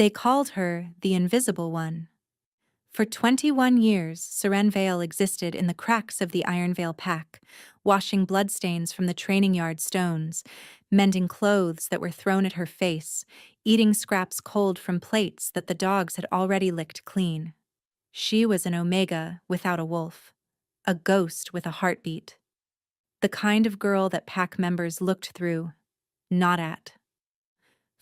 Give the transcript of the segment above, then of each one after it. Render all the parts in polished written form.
They called her the Invisible One. For 21 years, Seren Vale existed in the cracks of the Iron Vale pack, washing bloodstains from the training yard stones, mending clothes that were thrown at her face, eating scraps cold from plates that the dogs had already licked clean. She was an Omega without a wolf, a ghost with a heartbeat. The kind of girl that pack members looked through, not at.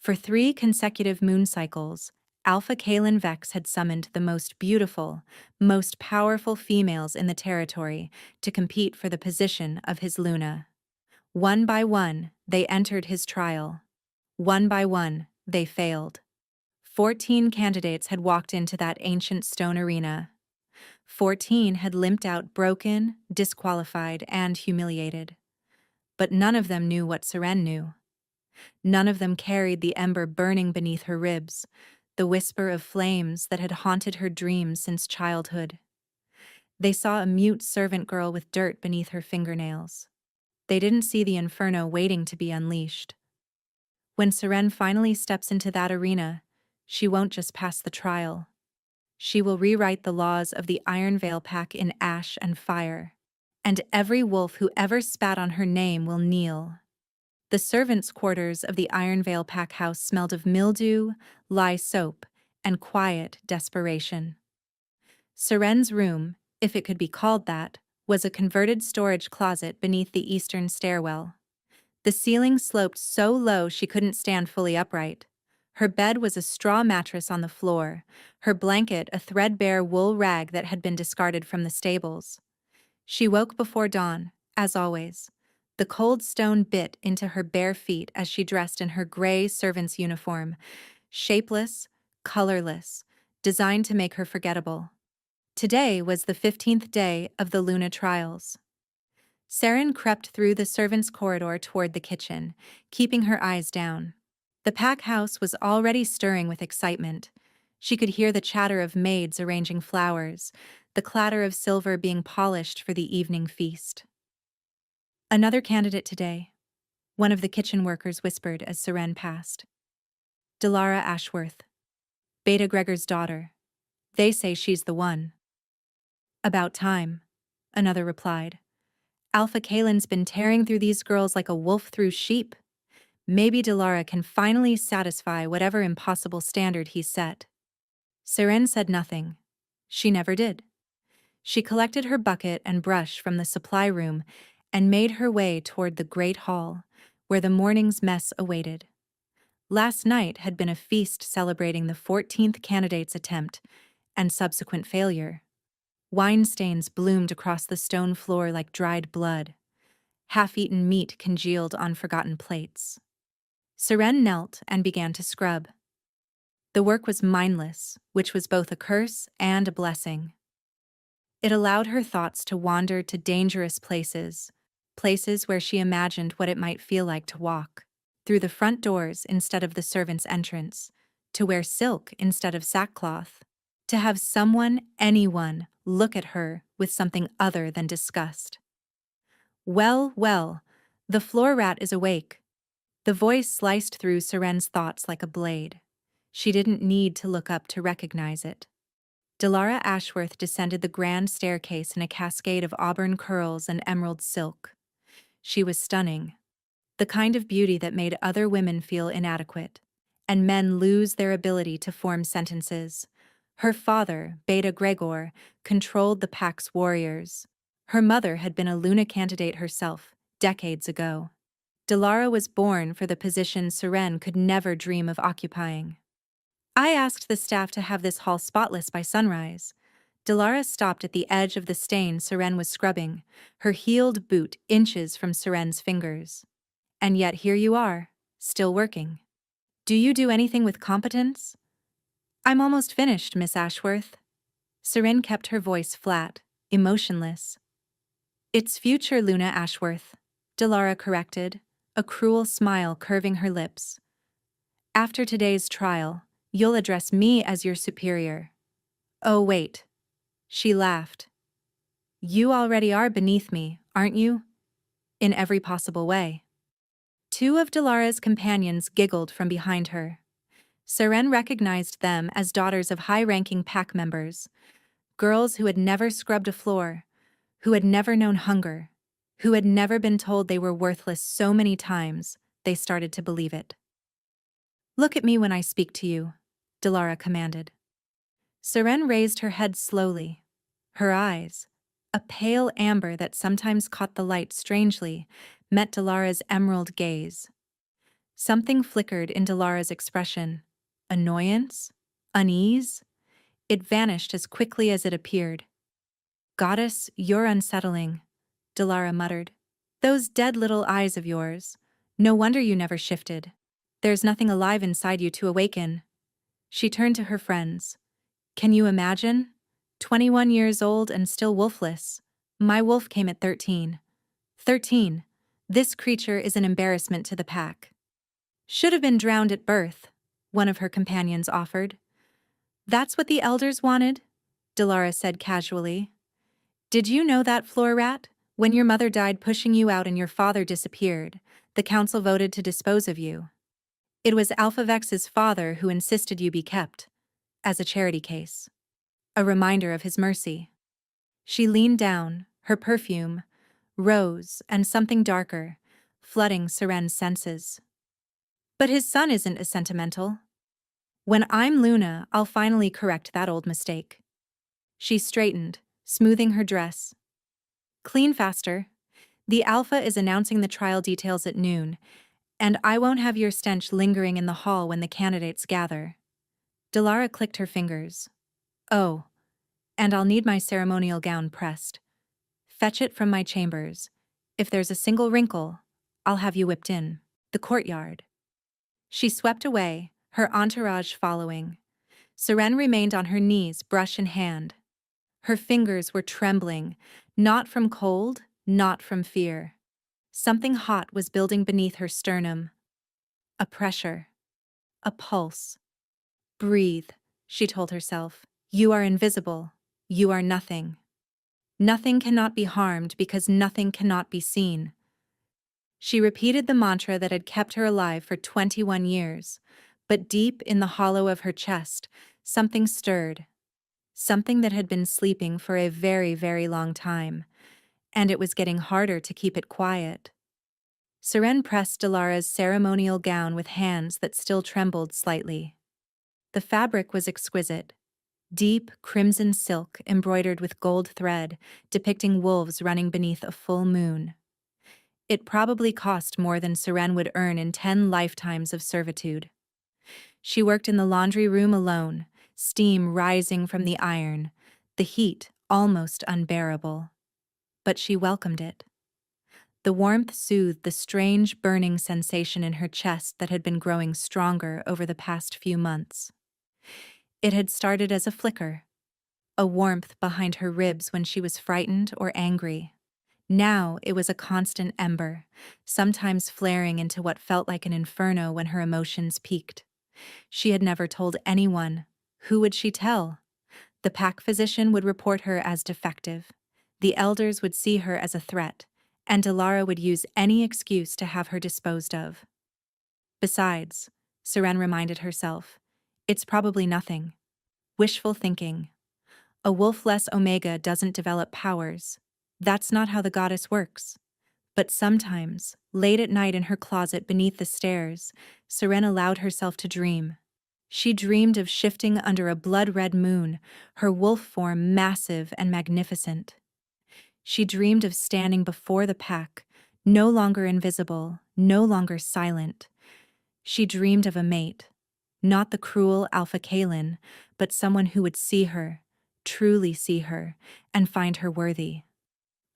For 3 consecutive moon cycles, Alpha Kalen Vex had summoned the most beautiful, most powerful females in the territory to compete for the position of his Luna. One by one, they entered his trial. One by one, they failed. 14 candidates had walked into that ancient stone arena. 14 had limped out broken, disqualified, and humiliated. But none of them knew what Seren knew. None of them carried the ember burning beneath her ribs, the whisper of flames that had haunted her dreams since childhood. They saw a mute servant girl with dirt beneath her fingernails. They didn't see the inferno waiting to be unleashed. When Seren finally steps into that arena, she won't just pass the trial. She will rewrite the laws of the Iron Vale pack in ash and fire, and every wolf who ever spat on her name will kneel. The servants' quarters of the Iron Vale pack house smelled of mildew, lye soap, and quiet desperation. Seren's room, if it could be called that, was a converted storage closet beneath the eastern stairwell. The ceiling sloped so low she couldn't stand fully upright. Her bed was a straw mattress on the floor, her blanket a threadbare wool rag that had been discarded from the stables. She woke before dawn, as always. The cold stone bit into her bare feet as she dressed in her gray servant's uniform, shapeless, colorless, designed to make her forgettable. Today was the 15th day of the Luna trials. Seren crept through the servants' corridor toward the kitchen, keeping her eyes down. The pack house was already stirring with excitement. She could hear the chatter of maids arranging flowers, the clatter of silver being polished for the evening feast. "Another candidate today," one of the kitchen workers whispered as Seren passed. "Dilara Ashworth, Beta Gregor's daughter. They say she's the one." "About time," another replied. "Alpha Kalen's been tearing through these girls like a wolf through sheep. Maybe Dilara can finally satisfy whatever impossible standard he set." Seren said nothing. She never did. She collected her bucket and brush from the supply room and made her way toward the great hall, where the morning's mess awaited. Last night had been a feast celebrating the 14th candidate's attempt and subsequent failure. Wine stains bloomed across the stone floor like dried blood. Half-eaten meat congealed on forgotten plates. Seren knelt and began to scrub. The work was mindless, which was both a curse and a blessing. It allowed her thoughts to wander to dangerous places where she imagined what it might feel like to walk through the front doors instead of the servant's entrance, to wear silk instead of sackcloth, to have someone, anyone, look at her with something other than disgust. "Well, well, the floor rat is awake." The voice sliced through Seren's thoughts like a blade. She didn't need to look up to recognize it. Dilara Ashworth descended the grand staircase in a cascade of auburn curls and emerald silk. She was stunning, the kind of beauty that made other women feel inadequate, and men lose their ability to form sentences. Her father, Beta Gregor, controlled the pack's warriors. Her mother had been a Luna candidate herself, decades ago. Dilara was born for the position Seren could never dream of occupying. "I asked the staff to have this hall spotless by sunrise." Dilara stopped at the edge of the stain Seren was scrubbing, her heeled boot inches from Seren's fingers. "And yet here you are, still working. Do you do anything with competence?" "I'm almost finished, Miss Ashworth." Seren kept her voice flat, emotionless. "It's future Luna Ashworth," Dilara corrected, a cruel smile curving her lips. "After today's trial, you'll address me as your superior." "Oh, wait." She laughed. "You already are beneath me, aren't you? In every possible way." Two of Dilara's companions giggled from behind her. Seren recognized them as daughters of high-ranking pack members, girls who had never scrubbed a floor, who had never known hunger, who had never been told they were worthless so many times, they started to believe it. "Look at me when I speak to you," Dilara commanded. Seren raised her head slowly. Her eyes, a pale amber that sometimes caught the light strangely, met Dilara's emerald gaze. Something flickered in Dilara's expression. Annoyance? Unease? It vanished as quickly as it appeared. "Goddess, you're unsettling," Dilara muttered. "Those dead little eyes of yours. No wonder you never shifted. There's nothing alive inside you to awaken." She turned to her friends. "Can you imagine? 21 years old and still wolfless. My wolf came at 13. 13. This creature is an embarrassment to the pack." "Should have been drowned at birth," one of her companions offered. "That's what the elders wanted," Dilara said casually. "Did you know that, floor rat? When your mother died pushing you out and your father disappeared, the council voted to dispose of you. It was Alpha Vex's father who insisted you be kept, as a charity case. A reminder of his mercy." She leaned down, her perfume, rose, and something darker, flooding Seren's senses. "But his son isn't as sentimental. When I'm Luna, I'll finally correct that old mistake." She straightened, smoothing her dress. "Clean faster. The Alpha is announcing the trial details at noon, and I won't have your stench lingering in the hall when the candidates gather." Dilara clicked her fingers. "Oh, and I'll need my ceremonial gown pressed. Fetch it from my chambers. If there's a single wrinkle, I'll have you whipped in." The courtyard. She swept away, her entourage following. Seren remained on her knees, brush in hand. Her fingers were trembling, not from cold, not from fear. Something hot was building beneath her sternum. A pressure. A pulse. "Breathe," she told herself. "You are invisible. You are nothing. Nothing cannot be harmed because nothing cannot be seen." She repeated the mantra that had kept her alive for 21 years, but deep in the hollow of her chest, something stirred. Something that had been sleeping for a very, very long time, and it was getting harder to keep it quiet. Seren pressed Dilara's ceremonial gown with hands that still trembled slightly. The fabric was exquisite. Deep crimson silk embroidered with gold thread, depicting wolves running beneath a full moon. It probably cost more than Seren would earn in 10 lifetimes of servitude. She worked in the laundry room alone, steam rising from the iron, the heat almost unbearable. But she welcomed it. The warmth soothed the strange burning sensation in her chest that had been growing stronger over the past few months. It had started as a flicker, a warmth behind her ribs when she was frightened or angry. Now it was a constant ember, sometimes flaring into what felt like an inferno when her emotions peaked. She had never told anyone. Who would she tell? The pack physician would report her as defective. The elders would see her as a threat, and Dilara would use any excuse to have her disposed of. Besides, Seren reminded herself, it's probably nothing. Wishful thinking. A wolf-less Omega doesn't develop powers. That's not how the goddess works. But sometimes, late at night in her closet beneath the stairs, Seren allowed herself to dream. She dreamed of shifting under a blood-red moon, her wolf form massive and magnificent. She dreamed of standing before the pack, no longer invisible, no longer silent. She dreamed of a mate, not the cruel Alpha Kalen, but someone who would see her, truly see her, and find her worthy.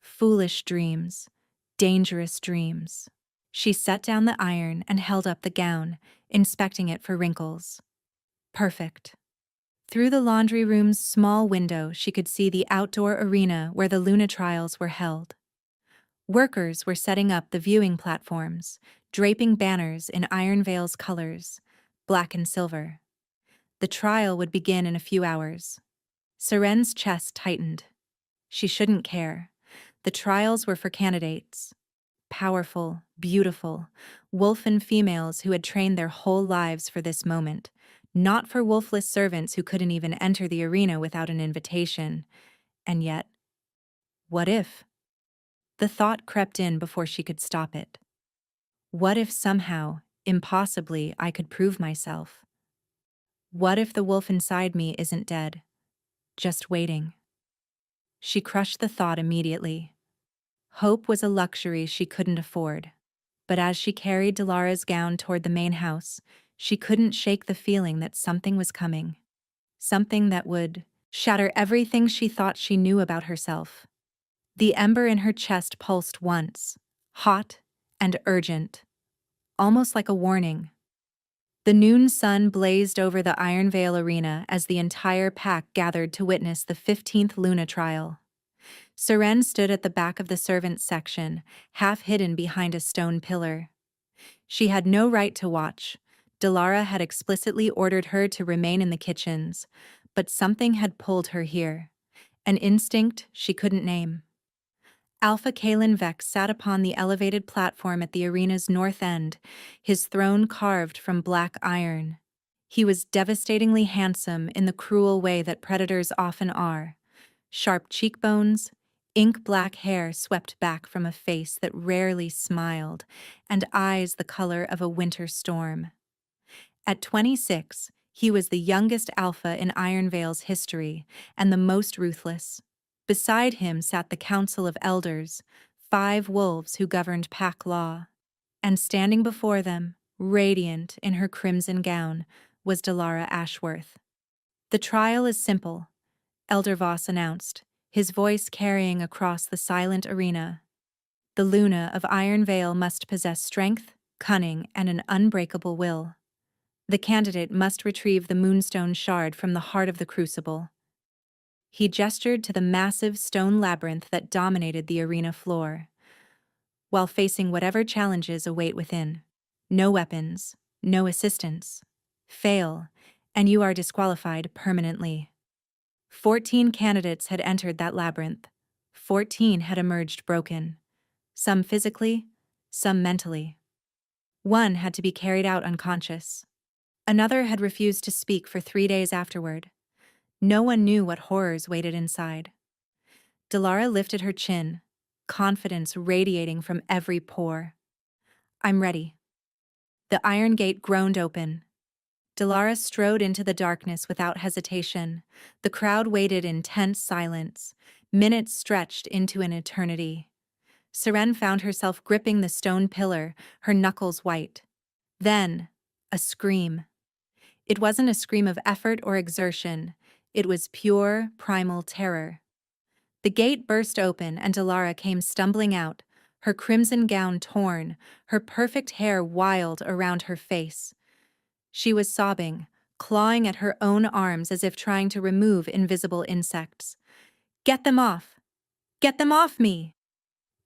Foolish dreams, dangerous dreams. She set down the iron and held up the gown, inspecting it for wrinkles. Perfect. Through the laundry room's small window, she could see the outdoor arena where the Luna trials were held. Workers were setting up the viewing platforms, draping banners in Iron Veil's colors, black and silver. The trial would begin in a few hours. Seren's chest tightened. She shouldn't care. The trials were for candidates. Powerful, beautiful, wolfen females who had trained their whole lives for this moment, Not for wolfless servants who couldn't even enter the arena without an invitation. And yet, what if? The thought crept in before she could stop it. What if somehow, impossibly, I could prove myself? What if the wolf inside me isn't dead, just waiting? She crushed the thought immediately. Hope was a luxury she couldn't afford. But as she carried Delara's gown toward the main house, she couldn't shake the feeling that something was coming. Something that would shatter everything she thought she knew about herself. The ember in her chest pulsed once, hot and urgent, almost like a warning. The noon sun blazed over the Iron Vale arena as the entire pack gathered to witness the 15th Luna trial. Seren stood at the back of the servants' section, half hidden behind a stone pillar. She had no right to watch. Delara had explicitly ordered her to remain in the kitchens, but something had pulled her here. An instinct she couldn't name. Alpha Kalen Vex sat upon the elevated platform at the arena's north end, his throne carved from black iron. He was devastatingly handsome in the cruel way that predators often are. Sharp cheekbones, ink-black hair swept back from a face that rarely smiled, and eyes the color of a winter storm. At 26, he was the youngest alpha in Iron Vale's history, and the most ruthless. Beside him sat the Council of Elders, 5 wolves who governed pack law. And standing before them, radiant in her crimson gown, was Delara Ashworth. "The trial is simple," Elder Voss announced, his voice carrying across the silent arena. "The Luna of Iron Vale must possess strength, cunning, and an unbreakable will. The candidate must retrieve the moonstone shard from the heart of the crucible." He gestured to the massive stone labyrinth that dominated the arena floor. "While facing whatever challenges await within. No weapons, no assistance. Fail, and you are disqualified permanently." 14 candidates had entered that labyrinth. 14 had emerged broken. Some physically, some mentally. One had to be carried out unconscious. Another had refused to speak for 3 days afterward. No one knew what horrors waited inside. Delara lifted her chin, confidence radiating from every pore. "I'm ready." The iron gate groaned open. Delara strode into the darkness without hesitation. The crowd waited in tense silence. Minutes stretched into an eternity. Seren found herself gripping the stone pillar, her knuckles white. Then, a scream. It wasn't a scream of effort or exertion. It was pure, primal terror. The gate burst open and Delara came stumbling out, her crimson gown torn, her perfect hair wild around her face. She was sobbing, clawing at her own arms as if trying to remove invisible insects. "Get them off! Get them off me!"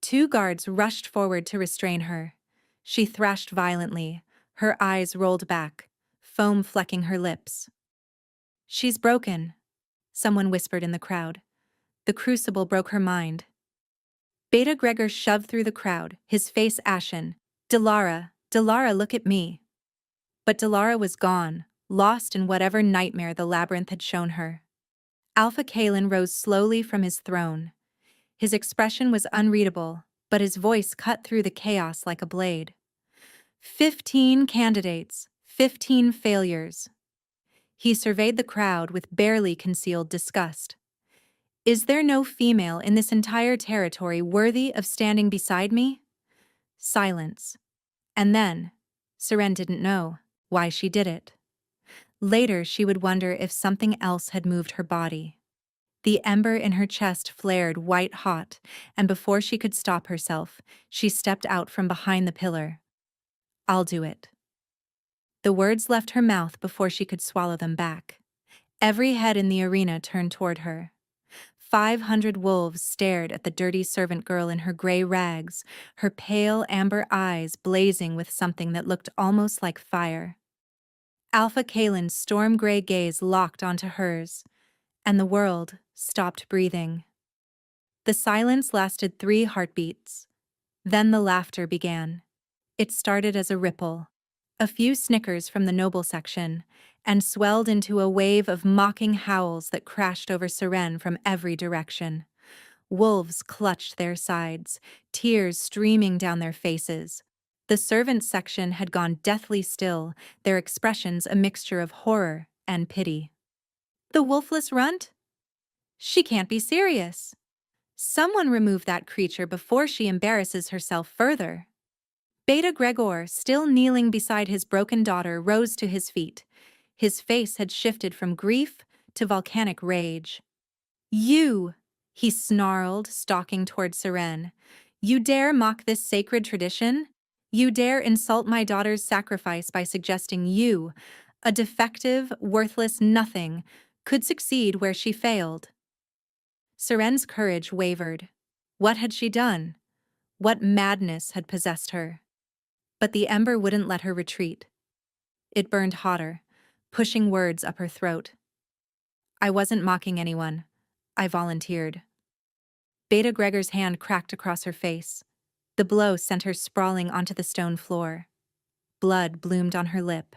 2 guards rushed forward to restrain her. She thrashed violently, her eyes rolled back, foam flecking her lips. "She's broken," someone whispered in the crowd. The crucible broke her mind. Beta Gregor shoved through the crowd, his face ashen. Delara, look at me." But Delara was gone, lost in whatever nightmare the labyrinth had shown her. Alpha Kalen rose slowly from his throne. His expression was unreadable, but his voice cut through the chaos like a blade. 15 candidates, 15 failures. He surveyed the crowd with barely concealed disgust. "Is there no female in this entire territory worthy of standing beside me?" Silence. And then, Seren didn't know why she did it. Later, she would wonder if something else had moved her body. The ember in her chest flared white hot, and before she could stop herself, she stepped out from behind the pillar. "I'll do it." The words left her mouth before she could swallow them back. Every head in the arena turned toward her. 500 wolves stared at the dirty servant girl in her gray rags, her pale amber eyes blazing with something that looked almost like fire. Alpha Kalen's storm-gray gaze locked onto hers, and the world stopped breathing. The silence lasted 3 heartbeats. Then the laughter began. It started as a ripple, A few snickers from the noble section, and swelled into a wave of mocking howls that crashed over Seren from every direction. Wolves clutched their sides, tears streaming down their faces. The servants' section had gone deathly still, their expressions a mixture of horror and pity. The wolfless runt? She can't be serious. Someone remove that creature before she embarrasses herself further. Beta Gregor, still kneeling beside his broken daughter, rose to his feet. His face had shifted from grief to volcanic rage. You, he snarled, stalking toward Seren. You dare mock this sacred tradition? You dare insult my daughter's sacrifice by suggesting you, a defective, worthless nothing, could succeed where she failed. Seren's courage wavered. What had she done? What madness had possessed her? But the ember wouldn't let her retreat. It burned hotter, pushing words up her throat. I wasn't mocking anyone. I volunteered. Beta Gregor's hand cracked across her face. The blow sent her sprawling onto the stone floor. Blood bloomed on her lip.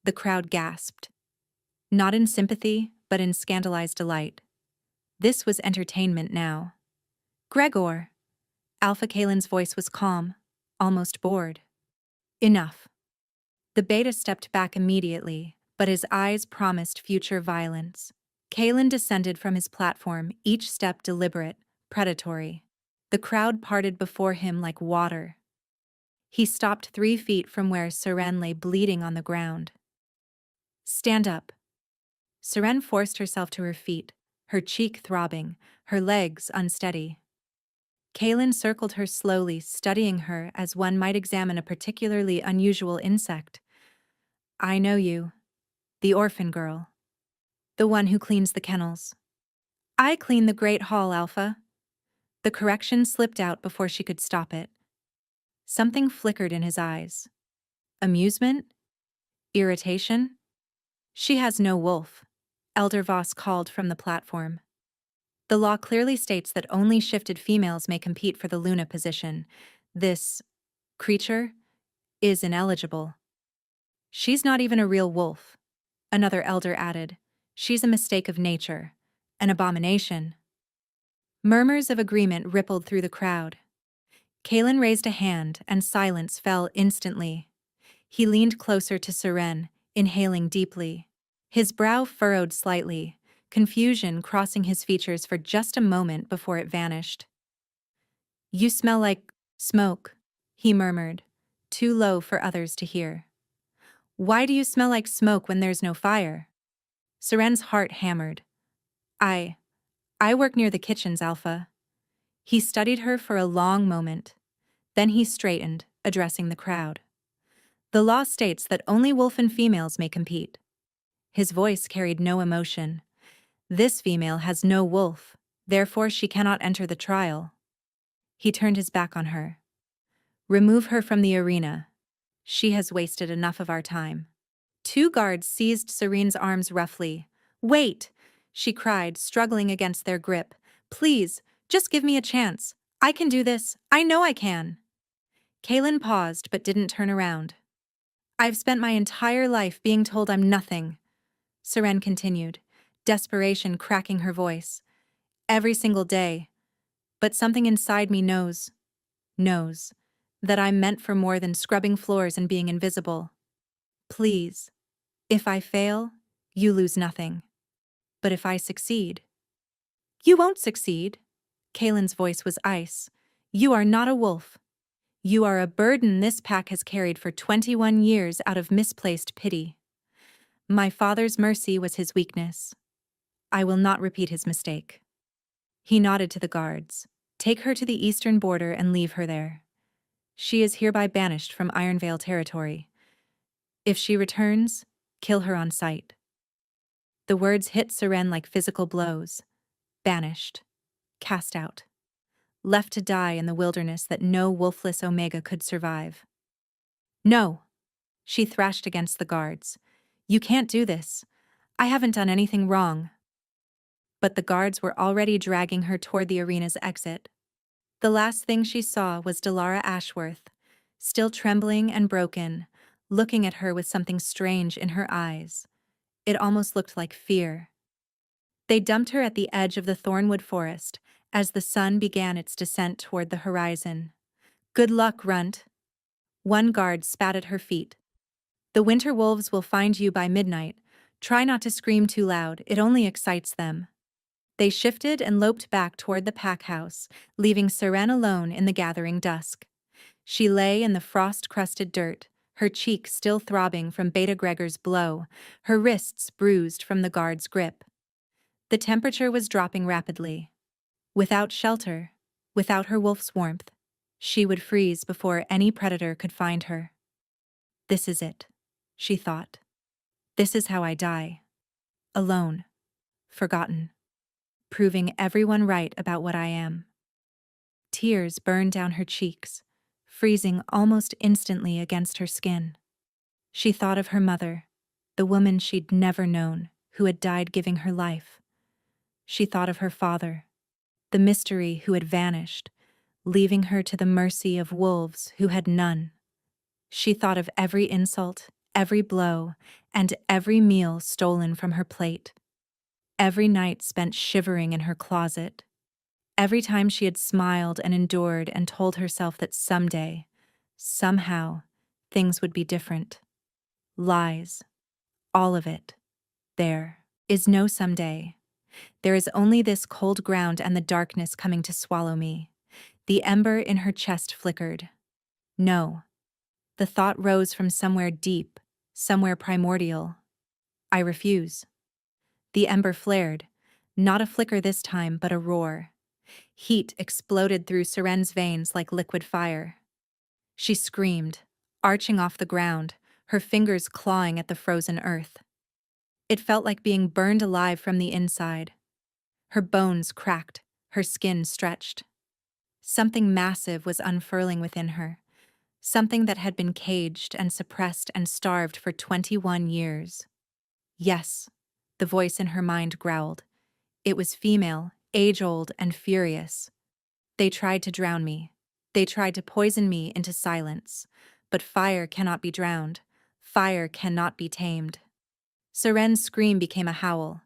The crowd gasped. Not in sympathy, but in scandalized delight. This was entertainment now. Gregor! Alpha Kalen's voice was calm, almost bored. Enough. The beta stepped back immediately, but his eyes promised future violence. Kalen descended from his platform, each step deliberate, predatory. The crowd parted before him like water. He stopped 3 feet from where Seren lay bleeding on the ground. Stand up. Seren forced herself to her feet, her cheek throbbing, her legs unsteady. Kalen circled her slowly, studying her as one might examine a particularly unusual insect. I know you. The orphan girl. The one who cleans the kennels. I clean the Great Hall, Alpha. The correction slipped out before she could stop it. Something flickered in his eyes. Amusement? Irritation? She has no wolf, Elder Voss called from the platform. The law clearly states that only shifted females may compete for the Luna position. This creature is ineligible. She's not even a real wolf, another elder added. She's a mistake of nature, an abomination. Murmurs of agreement rippled through the crowd. Kalen raised a hand, and silence fell instantly. He leaned closer to Seren, inhaling deeply. His brow furrowed slightly, confusion crossing his features for just a moment before it vanished. You smell like smoke, he murmured, too low for others to hear. Why do you smell like smoke when there's no fire? Seren's heart hammered. I work near the kitchens, Alpha. He studied her for a long moment. Then he straightened, addressing the crowd. The law states that only wolfen females may compete. His voice carried no emotion. This female has no wolf, therefore she cannot enter the trial. He turned his back on her. Remove her from the arena. She has wasted enough of our time. 2 guards seized Serene's arms roughly. Wait, she cried, struggling against their grip. Please, just give me a chance. I can do this. I know I can. Kalen paused but didn't turn around. I've spent my entire life being told I'm nothing, Seren continued, desperation cracking her voice. Every single day. But something inside me knows that I'm meant for more than scrubbing floors and being invisible. Please, if I fail, you lose nothing. But if I succeed... You won't succeed. Kalen's voice was ice. You are not a wolf. You are a burden this pack has carried for 21 years out of misplaced pity. My father's mercy was his weakness. I will not repeat his mistake. He nodded to the guards. Take her to the eastern border and leave her there. She is hereby banished from Ironvale territory. If she returns, kill her on sight. The words hit Seren like physical blows. Banished. Cast out. Left to die in the wilderness that no wolfless Omega could survive. No! She thrashed against the guards. You can't do this. I haven't done anything wrong. But the guards were already dragging her toward the arena's exit. The last thing she saw was Delara Ashworth, still trembling and broken, looking at her with something strange in her eyes. It almost looked like fear. They dumped her at the edge of the thornwood forest as the sun began its descent toward the horizon. "Good luck, Runt." One guard spat at her feet. "The winter wolves will find you by midnight. Try not to scream too loud, it only excites them." They shifted and loped back toward the pack house, leaving Seren alone in the gathering dusk. She lay in the frost-crusted dirt, her cheek still throbbing from Beta Gregor's blow, her wrists bruised from the guard's grip. The temperature was dropping rapidly. Without shelter, without her wolf's warmth, she would freeze before any predator could find her. "This is it," she thought. "This is how I die. Alone. Forgotten. Proving everyone right about what I am." Tears burned down her cheeks, freezing almost instantly against her skin. She thought of her mother, the woman she'd never known, who had died giving her life. She thought of her father, the mystery who had vanished, leaving her to the mercy of wolves who had none. She thought of every insult, every blow, and every meal stolen from her plate. Every night spent shivering in her closet. Every time she had smiled and endured and told herself that someday, somehow, things would be different. Lies. All of it. There is no someday. There is only this cold ground and the darkness coming to swallow me. The ember in her chest flickered. No. The thought rose from somewhere deep, somewhere primordial. "I refuse." The ember flared, not a flicker this time, but a roar. Heat exploded through Seren's veins like liquid fire. She screamed, arching off the ground, her fingers clawing at the frozen earth. It felt like being burned alive from the inside. Her bones cracked, her skin stretched. Something massive was unfurling within her, something that had been caged and suppressed and starved for 21 years. "Yes," the voice in her mind growled. It was female, age-old, and furious. "They tried to drown me. They tried to poison me into silence. But fire cannot be drowned. Fire cannot be tamed." Seren's scream became a howl,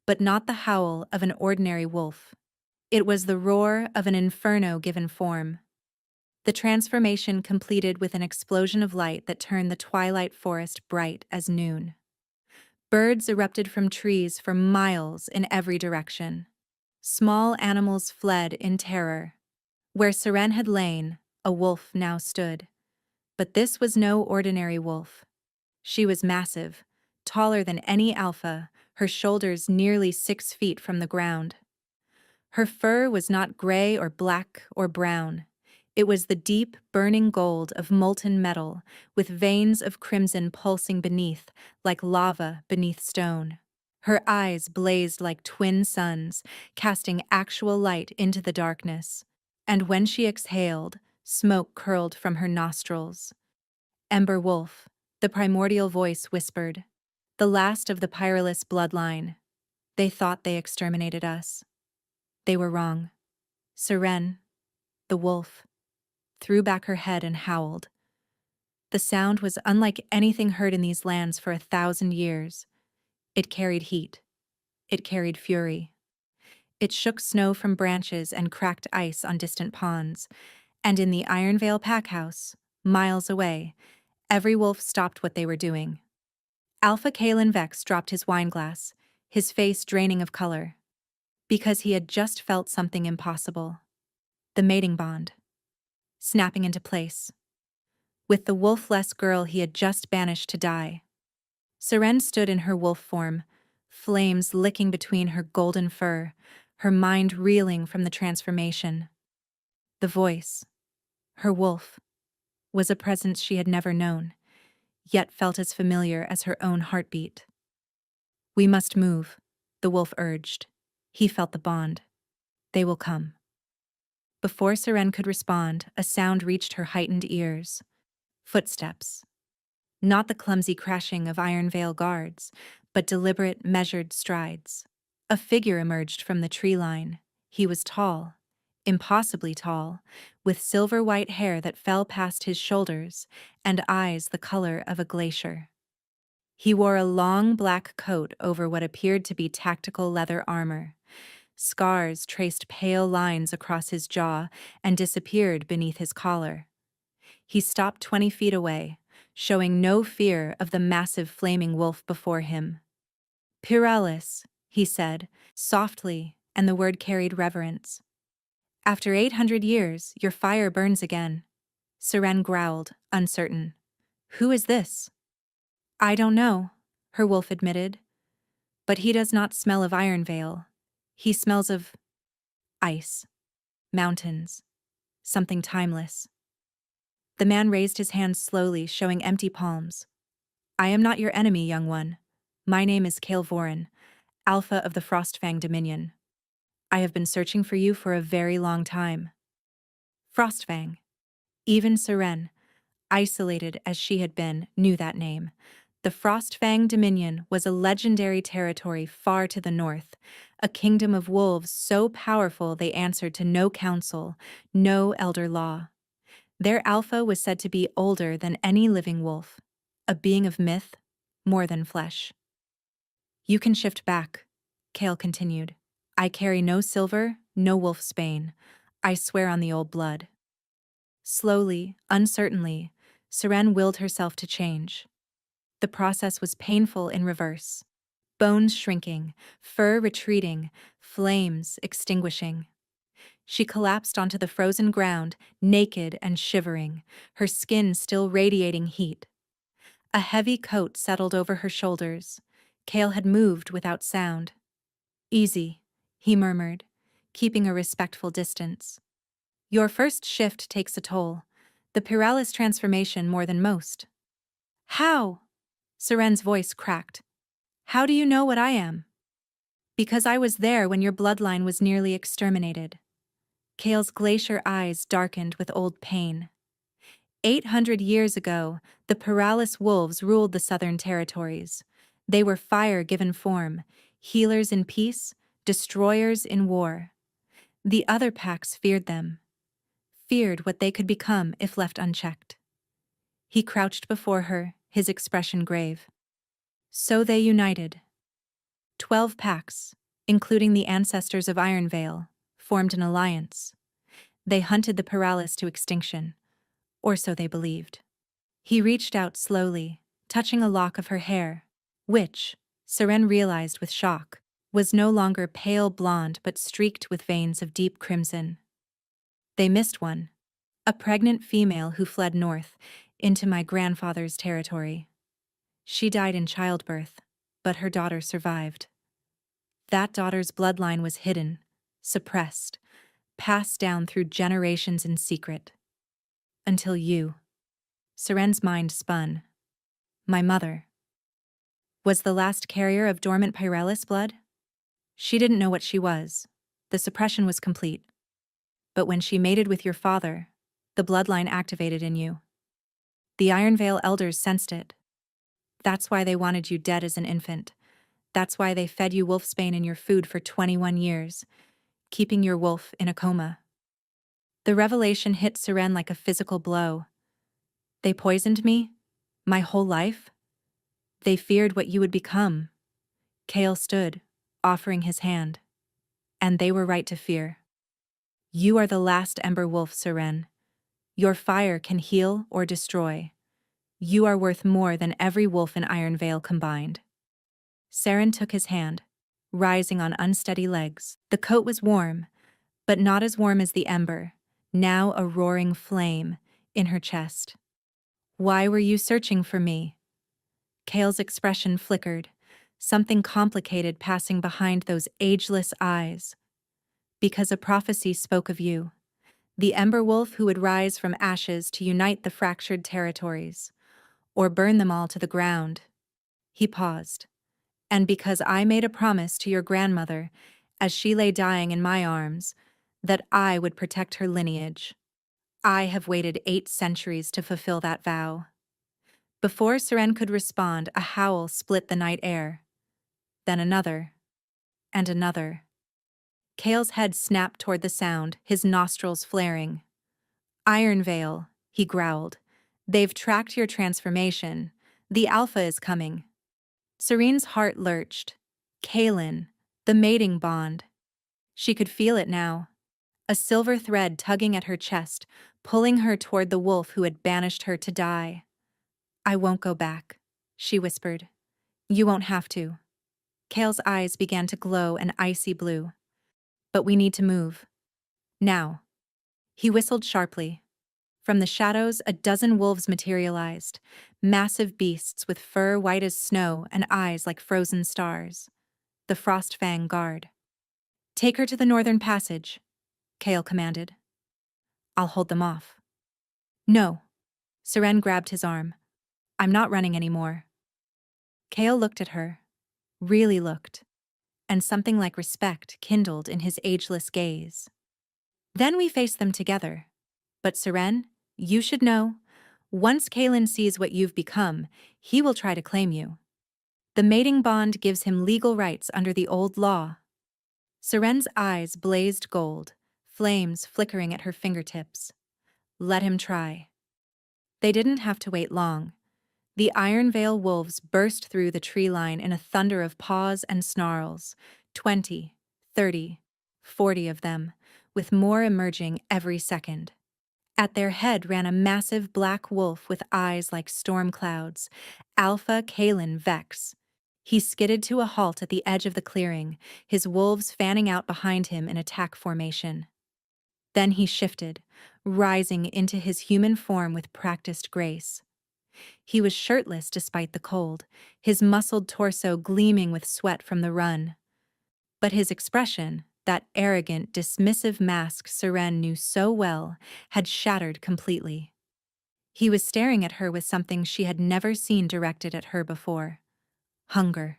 but not the howl of an ordinary wolf. It was the roar of an inferno given form. The transformation completed with an explosion of light that turned the twilight forest bright as noon. Birds erupted from trees for miles in every direction. Small animals fled in terror. Where Seren had lain, a wolf now stood. But this was no ordinary wolf. She was massive, taller than any alpha, her shoulders nearly 6 feet from the ground. Her fur was not gray or black or brown. It was the deep, burning gold of molten metal, with veins of crimson pulsing beneath, like lava beneath stone. Her eyes blazed like twin suns, casting actual light into the darkness. And when she exhaled, smoke curled from her nostrils. "Ember Wolf," the primordial voice whispered. "The last of the Pyralus bloodline. They thought they exterminated us. They were wrong." Seren, the wolf, threw back her head and howled. The sound was unlike anything heard in these lands for 1,000 years. It carried heat. It carried fury. It shook snow from branches and cracked ice on distant ponds. And in the Ironvale packhouse, miles away, every wolf stopped what they were doing. Alpha Kalen Vex dropped his wineglass, his face draining of color, because he had just felt something impossible. The mating bond. Snapping into place. With the wolf-less girl he had just banished to die. Seren stood in her wolf form, flames licking between her golden fur, her mind reeling from the transformation. The voice, her wolf, was a presence she had never known, yet felt as familiar as her own heartbeat. "We must move," the wolf urged. He felt the bond. "They will come." Before Seren could respond, a sound reached her heightened ears. Footsteps. Not the clumsy crashing of Ironvale guards, but deliberate, measured strides. A figure emerged from the tree line. He was tall, impossibly tall, with silver-white hair that fell past his shoulders and eyes the color of a glacier. He wore a long black coat over what appeared to be tactical leather armor. Scars traced pale lines across his jaw and disappeared beneath his collar. He stopped 20 feet away, showing no fear of the massive flaming wolf before him. "Pyralis," he said, softly, and the word carried reverence. "After 800 years, your fire burns again." Seren growled, uncertain. "Who is this?" "I don't know," her wolf admitted. "But he does not smell of Ironvale. He smells of ice, mountains, something timeless." The man raised his hands slowly, showing empty palms. "I am not your enemy, young one. My name is Kale Voren, Alpha of the Frostfang Dominion. I have been searching for you for a very long time." Frostfang. Even Seren, isolated as she had been, knew that name. The Frostfang Dominion was a legendary territory far to the north, a kingdom of wolves so powerful they answered to no council, no elder law. Their alpha was said to be older than any living wolf, a being of myth, more than flesh. "You can shift back," Kale continued. "I carry no silver, no wolf's bane. I swear on the old blood." Slowly, uncertainly, Seren willed herself to change. The process was painful in reverse. Bones shrinking, fur retreating, flames extinguishing. She collapsed onto the frozen ground, naked and shivering, her skin still radiating heat. A heavy coat settled over her shoulders. Kale had moved without sound. "Easy," he murmured, keeping a respectful distance. "Your first shift takes a toll. The Pyralis transformation more than most." "How?" Seren's voice cracked. "How do you know what I am?" "Because I was there when your bloodline was nearly exterminated." Kale's glacier eyes darkened with old pain. 800 years ago, the Pyralis wolves ruled the southern territories. They were fire given form, healers in peace, destroyers in war. The other packs feared them, feared what they could become if left unchecked. He crouched before her, his expression grave. So they united. 12 packs, including the ancestors of Ironvale, formed an alliance. They hunted the Pyralis to extinction, or so they believed. He reached out slowly, touching a lock of her hair, which, Seren realized with shock, was no longer pale blonde but streaked with veins of deep crimson. They missed one, a pregnant female who fled north, into my grandfather's territory. She died in childbirth, but her daughter survived. That daughter's bloodline was hidden, suppressed, passed down through generations in secret. Until you. Seren's mind spun. My mother was the last carrier of dormant Pyralis blood? She didn't know what she was. The suppression was complete. But when she mated with your father, the bloodline activated in you. The Ironvale elders sensed it. That's why they wanted you dead as an infant. That's why they fed you wolfsbane in your food for 21 years, keeping your wolf in a coma. The revelation hit Seren like a physical blow. They poisoned me? My whole life? They feared what you would become. Kale stood, offering his hand. And they were right to fear. You are the last ember wolf, Seren. Your fire can heal or destroy. You are worth more than every wolf in Ironvale combined. Seren took his hand, rising on unsteady legs. The coat was warm, but not as warm as the ember, now a roaring flame, in her chest. Why were you searching for me? Kale's expression flickered, something complicated passing behind those ageless eyes. Because a prophecy spoke of you, the ember wolf who would rise from ashes to unite the fractured territories, or burn them all to the ground. He paused. And because I made a promise to your grandmother, as she lay dying in my arms, that I would protect her lineage. I have waited 8 centuries to fulfill that vow. Before Seren could respond, a howl split the night air. Then another. And another. Kale's head snapped toward the sound, his nostrils flaring. Iron Veil, he growled. They've tracked your transformation. The Alpha is coming. Serene's heart lurched. Kaelin, the mating bond. She could feel it now. A silver thread tugging at her chest, pulling her toward the wolf who had banished her to die. I won't go back, she whispered. You won't have to. Kale's eyes began to glow an icy blue. But we need to move. Now. He whistled sharply. From the shadows, a dozen wolves materialized, massive beasts with fur white as snow and eyes like frozen stars. The Frostfang Guard. Take her to the northern passage, Kale commanded. I'll hold them off. No. Seren grabbed his arm. I'm not running anymore. Kale looked at her. Really looked. And something like respect kindled in his ageless gaze. Then we faced them together. But Seren, you should know, once Kaelin sees what you've become, he will try to claim you. The mating bond gives him legal rights under the old law. Seren's eyes blazed gold, flames flickering at her fingertips. Let him try. They didn't have to wait long. The Iron Veil wolves burst through the tree line in a thunder of paws and snarls, 20, 30, 40 of them, with more emerging every second. At their head ran a massive black wolf with eyes like storm clouds, Alpha Kaelin Vex. He skidded to a halt at the edge of the clearing, his wolves fanning out behind him in attack formation. Then he shifted, rising into his human form with practiced grace. He was shirtless despite the cold, his muscled torso gleaming with sweat from the run. But his expression, that arrogant, dismissive mask Seren knew so well, had shattered completely. He was staring at her with something she had never seen directed at her before. Hunger.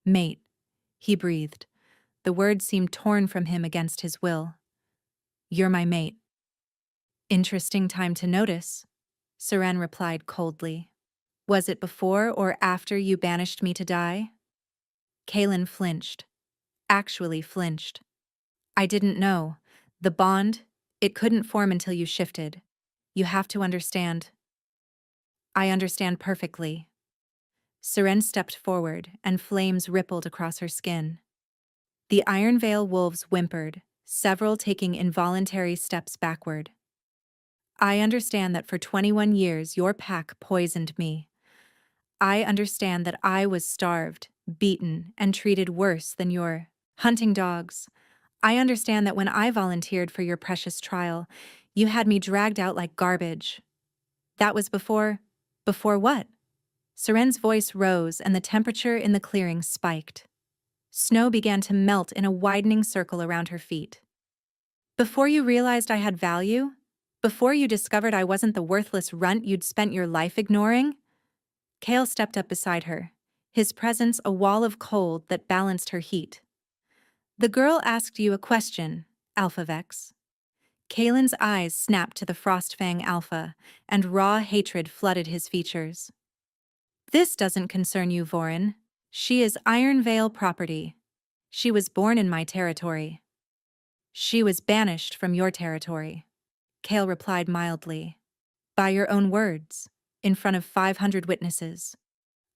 Mate, he breathed. The words seemed torn from him against his will. You're my mate. Interesting time to notice, Seren replied coldly. Was it before or after you banished me to die? Kaelin flinched. Actually flinched. I didn't know. The bond, it couldn't form until you shifted. You have to understand. I understand perfectly. Seren stepped forward, and flames rippled across her skin. The Iron Veil wolves whimpered, several taking involuntary steps backward. I understand that for 21 years your pack poisoned me. I understand that I was starved, beaten, and treated worse than your hunting dogs. I understand that when I volunteered for your precious trial, you had me dragged out like garbage. That was before what? Seren's voice rose and the temperature in the clearing spiked. Snow began to melt in a widening circle around her feet. Before you realized I had value? Before you discovered I wasn't the worthless runt you'd spent your life ignoring? Kale stepped up beside her, his presence a wall of cold that balanced her heat. The girl asked you a question, Alpha Vex. Kaelin's eyes snapped to the Frostfang Alpha, and raw hatred flooded his features. This doesn't concern you, Vorin. She is Iron Veil property. She was born in my territory. She was banished from your territory. Kale replied mildly. By your own words, in front of 500 witnesses.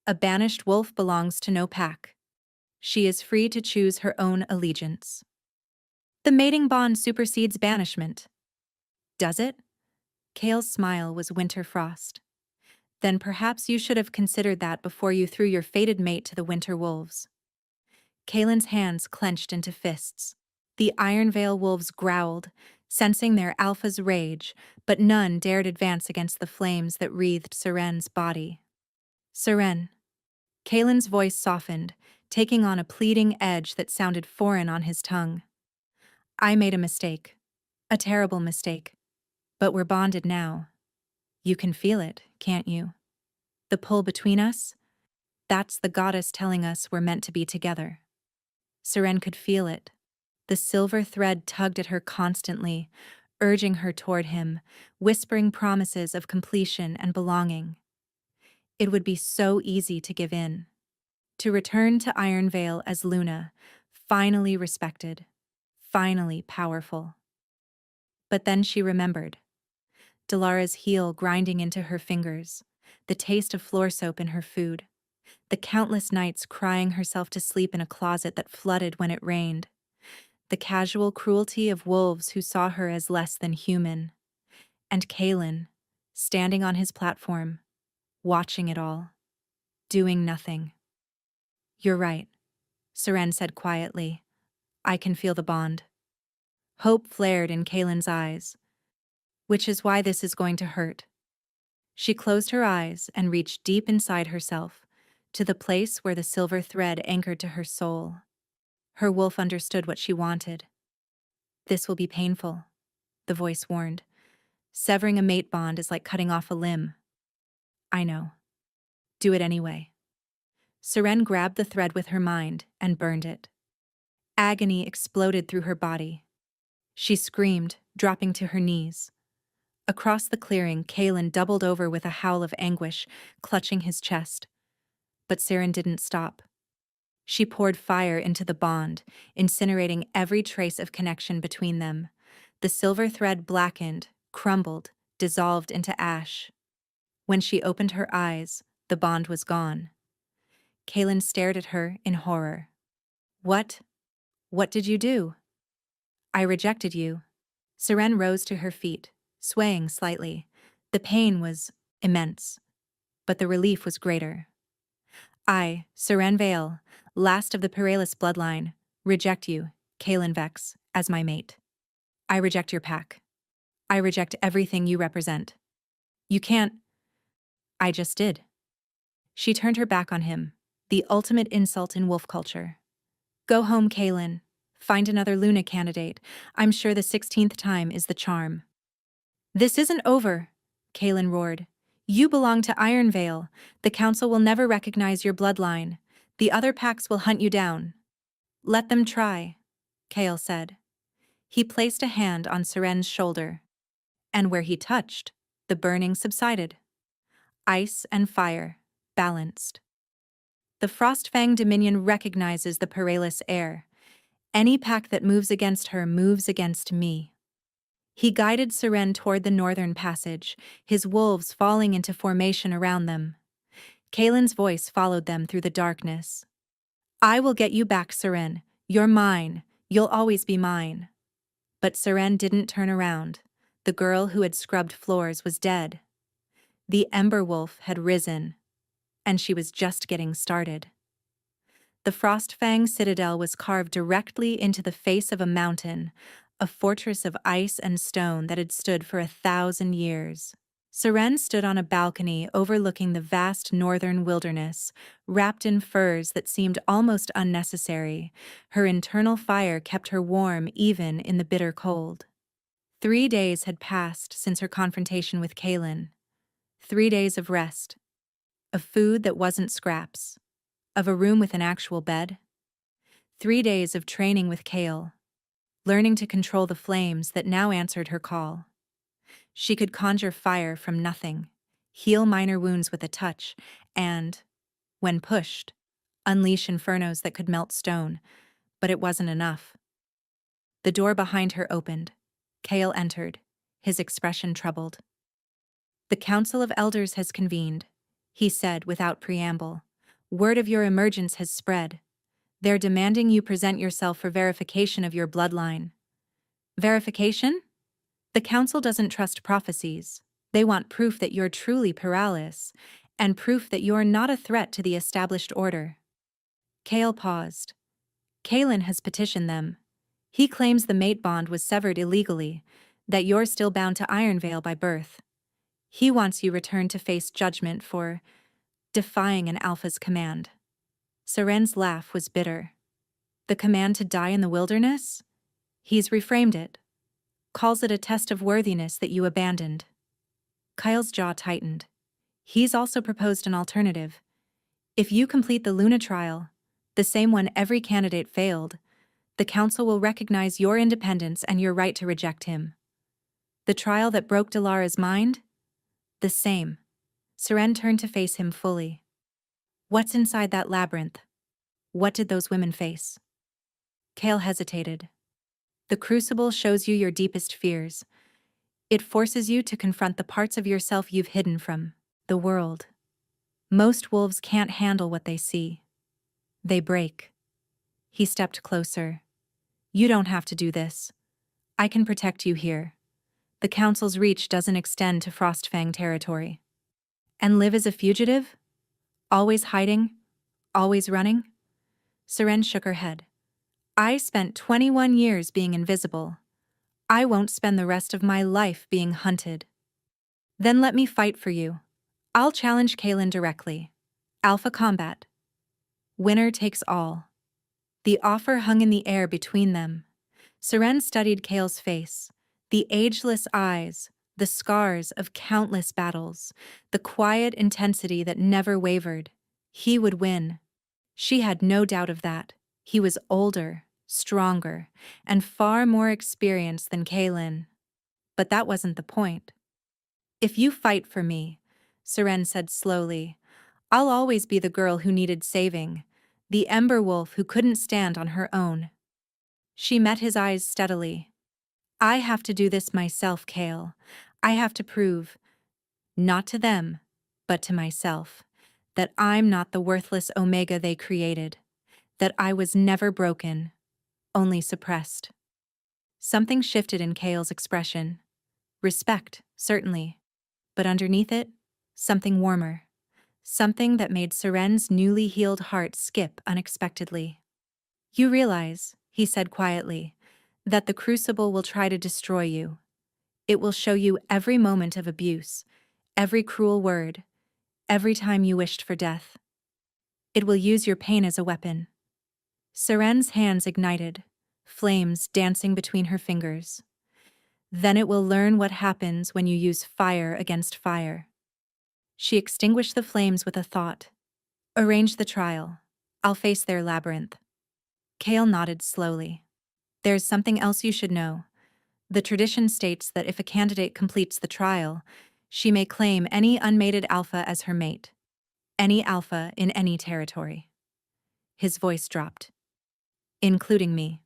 A banished wolf belongs to no pack. She is free to choose her own allegiance. The mating bond supersedes banishment. Does it? Kale's smile was winter frost. Then perhaps you should have considered that before you threw your fated mate to the winter wolves. Kaelin's hands clenched into fists. The Iron Veil wolves growled, sensing their alpha's rage, but none dared advance against the flames that wreathed Seren's body. Seren. Kaelin's voice softened, taking on a pleading edge that sounded foreign on his tongue. I made a mistake. A terrible mistake. But we're bonded now. You can feel it, can't you? The pull between us? That's the goddess telling us we're meant to be together. Seren could feel it. The silver thread tugged at her constantly, urging her toward him, whispering promises of completion and belonging. It would be so easy to give in. To return to Iron Veil as Luna, finally respected. finally powerful. But then she remembered. Dalara's heel grinding into her fingers, the taste of floor soap in her food, the countless nights crying herself to sleep in a closet that flooded when it rained, the casual cruelty of wolves who saw her as less than human, and Kalen, standing on his platform, watching it all, doing nothing. "You're right," Seren said quietly. "I can feel the bond." Hope flared in Kalen's eyes. "Which is why this is going to hurt." She closed her eyes and reached deep inside herself, to the place where the silver thread anchored to her soul. Her wolf understood what she wanted. "This will be painful," the voice warned. "Severing a mate bond is like cutting off a limb." "I know. Do it anyway." Seren grabbed the thread with her mind and burned it. Agony exploded through her body. She screamed, dropping to her knees. Across the clearing, Kalen doubled over with a howl of anguish, clutching his chest. But Seren didn't stop. She poured fire into the bond, incinerating every trace of connection between them. The silver thread blackened, crumbled, dissolved into ash. When she opened her eyes, the bond was gone. Kalen stared at her in horror. "What? What did you do?" "I rejected you." Seren rose to her feet, swaying slightly. The pain was immense, but the relief was greater. "I, Seren Vale, last of the Peralis bloodline, reject you, Kalen Vex, as my mate. I reject your pack. I reject everything you represent. You can't—" "I just did." She turned her back on him, the ultimate insult in wolf culture. "Go home, Kalen. Find another Luna candidate. I'm sure the 16th time is the charm." "This isn't over," Kalen roared. "You belong to Ironvale. The council will never recognize your bloodline. The other packs will hunt you down." "Let them try," Kale said. He placed a hand on Seren's shoulder. And where he touched, the burning subsided. Ice and fire, balanced. "The Frostfang Dominion recognizes the Peralis heir. Any pack that moves against her moves against me." He guided Seren toward the northern passage, his wolves falling into formation around them. Kalen's voice followed them through the darkness. "I will get you back, Seren. You're mine. You'll always be mine." But Seren didn't turn around. The girl who had scrubbed floors was dead. The Ember Wolf had risen, and she was just getting started. The Frostfang Citadel was carved directly into the face of a mountain, a fortress of ice and stone that had stood for 1,000 years. Seren stood on a balcony overlooking the vast northern wilderness, wrapped in furs that seemed almost unnecessary. Her internal fire kept her warm even in the bitter cold. 3 days had passed since her confrontation with Kalen. 3 days of rest, of food that wasn't scraps, of a room with an actual bed. 3 days of training with Kale, learning to control the flames that now answered her call. She could conjure fire from nothing, heal minor wounds with a touch, and, when pushed, unleash infernos that could melt stone, but it wasn't enough. The door behind her opened. Kale entered, his expression troubled. "The Council of Elders has convened," he said without preamble. "Word of your emergence has spread. They're demanding you present yourself for verification of your bloodline." "Verification?" "The Council doesn't trust prophecies. They want proof that you're truly Peralis, and proof that you're not a threat to the established order." Kale paused. "Kalen has petitioned them. He claims the mate bond was severed illegally, that you're still bound to Ironvale by birth. He wants you returned to face judgment for defying an Alpha's command." Seren's laugh was bitter. "The command to die in the wilderness?" He's reframed it. Calls it a test of worthiness that you abandoned. Kyle's jaw tightened. He's also proposed an alternative. If you complete the Luna trial, the same one every candidate failed, the Council will recognize your independence and your right to reject him. The trial that broke Dalara's mind? The same. Seren turned to face him fully. "What's inside that labyrinth? What did those women face?" Kale hesitated. The crucible shows you your deepest fears. It forces you to confront the parts of yourself you've hidden from the world. Most wolves can't handle what they see. They break. He stepped closer. You don't have to do this. I can protect you here. The council's reach doesn't extend to Frostfang territory. And live as a fugitive? Always hiding? Always running? Seren shook her head. I spent 21 years being invisible. I won't spend the rest of my life being hunted. Then let me fight for you. I'll challenge Kaelin directly. Alpha combat. Winner takes all. The offer hung in the air between them. Seren studied Kael's face, the ageless eyes, the scars of countless battles, the quiet intensity that never wavered. He would win. She had no doubt of that. He was older, stronger, and far more experienced than Kaelin. But that wasn't the point. If you fight for me, Seren said slowly, I'll always be the girl who needed saving, the ember wolf who couldn't stand on her own. She met his eyes steadily. I have to do this myself, Kael. I have to prove, not to them, but to myself, that I'm not the worthless Omega they created, that I was never broken, only suppressed. Something shifted in Kael's expression. Respect, certainly, but underneath it, something warmer. Something that made Seren's newly healed heart skip unexpectedly. You realize, he said quietly, that the crucible will try to destroy you. It will show you every moment of abuse, every cruel word, every time you wished for death. It will use your pain as a weapon. Seren's hands ignited, flames dancing between her fingers. Then it will learn what happens when you use fire against fire. She extinguished the flames with a thought. Arrange the trial. I'll face their labyrinth. Kael nodded slowly. There's something else you should know. The tradition states that if a candidate completes the trial, she may claim any unmated alpha as her mate. Any alpha in any territory. His voice dropped. Including me.